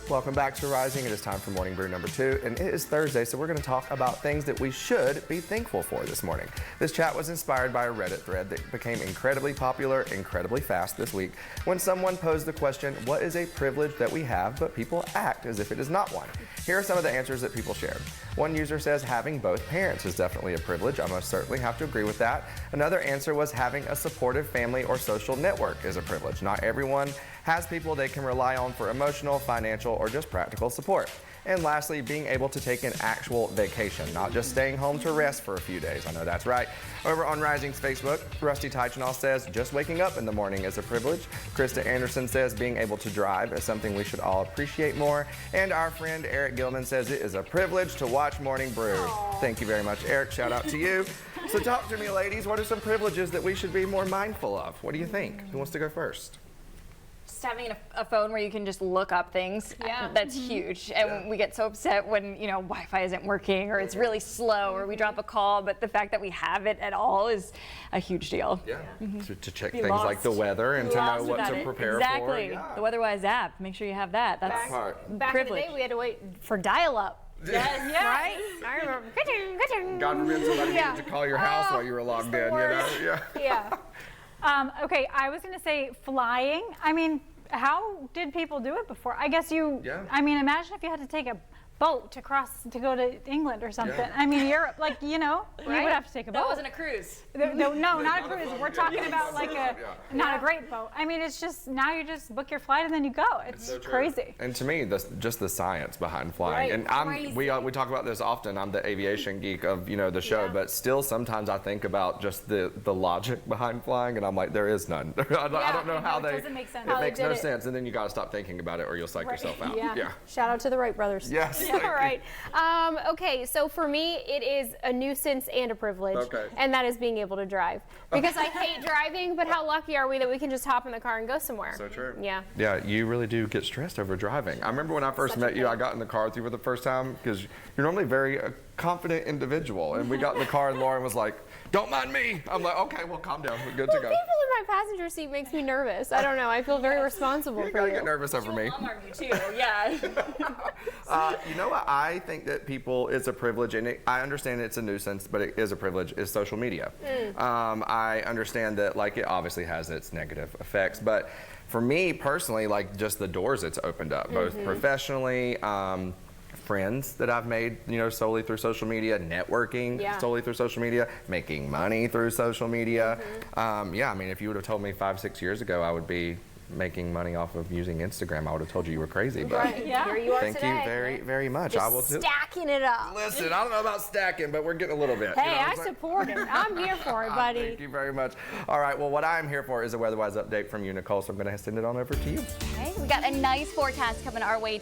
Welcome back to Rising. It is time for Morning Brew number 2, and it is Thursday, so we're going to talk about things that we should be thankful for this morning. This chat was inspired by a Reddit thread that became incredibly popular, incredibly fast this week, when someone posed the question, what is a privilege that we have, but people act as if it is not one? Here are some of the answers that people shared. One user says having both parents is definitely a privilege. I most certainly have to agree with that. Another answer was having a supportive family or social network is a privilege. Not everyone has people they can rely on for emotional, financial, or just practical support. And lastly, being able to take an actual vacation, not just staying home to rest for a few days. I know that's right. Over on Rising's Facebook, Rusty Teichenall says, just waking up in the morning is a privilege. Krista Anderson says being able to drive is something we should all appreciate more. And our friend Eric Gilman says it is a privilege to watch Morning Brew. Aww. Thank you very much, Eric. Shout out to you. So talk to me, ladies. What are some privileges that we should be more mindful of? What do you think? Who wants to go first? Just having a phone where you can just look up things, that's huge. And we get so upset when, Wi-Fi isn't working or it's really slow or we drop a call, but the fact that we have it at all is a huge deal. Yeah, to check things like the weather and to know what to prepare for. Exactly. Yeah. The WeatherWise app, make sure you have that. That's back in the day, we had to wait for dial-up. Yes, right? I remember. God forbid somebody needed to call your house while you were logged in, Yeah. Okay, I was going to say flying. I mean, how did people do it before? I guess I mean, imagine if you had to take a boat to go to England or something. Yeah. I mean, Europe, you would have to take a boat. That wasn't a cruise. No, not a cruise. We're talking about not a great boat. I mean, it's just, now you just book your flight and then you go. It's so crazy. And to me, just the science behind flying. Right. And we talk about this often. I'm the aviation geek of, the show, but still sometimes I think about just the logic behind flying and I'm like, there is none. I don't know how it doesn't make sense. It makes no sense. And then you got to stop thinking about it or you'll psych yourself out. Yeah. Shout out to the Wright brothers. Yes. All right. Okay, so for me, it is a nuisance and a privilege, and that is being able to drive. Because I hate driving, but how lucky are we that we can just hop in the car and go somewhere? So true. Yeah. Yeah, you really do get stressed over driving. I remember when I first met you, I got in the car with you for the first time because you're normally very confident individual, and we got in the car and Lauren was like, don't mind me. I'm like, okay, well, calm down. We're good to go. People in my passenger seat makes me nervous. I don't know. I feel very responsible you for gotta you. get nervous over me. You too, yeah. You know what? I think that it's a privilege, and I understand it's a nuisance, but it is a privilege, is social media. I understand that, it obviously has its negative effects, but for me personally, just the doors it's opened up, both professionally, friends that I've made, solely through social media, networking solely through social media, making money through social media. I mean, if you would have told me 5-6 years ago I would be making money off of using Instagram, I would have told you were crazy. But Here you are thank today. you very, very much. Just I will stacking it up. Listen, I don't know about stacking, but we're getting a little bit. Hey, I support it. I'm here for it, buddy. Thank you very much. All right, well, what I'm here for is a WeatherWise update from you, Nicole, so I'm going to send it on over to you. Okay, we got a nice forecast coming our way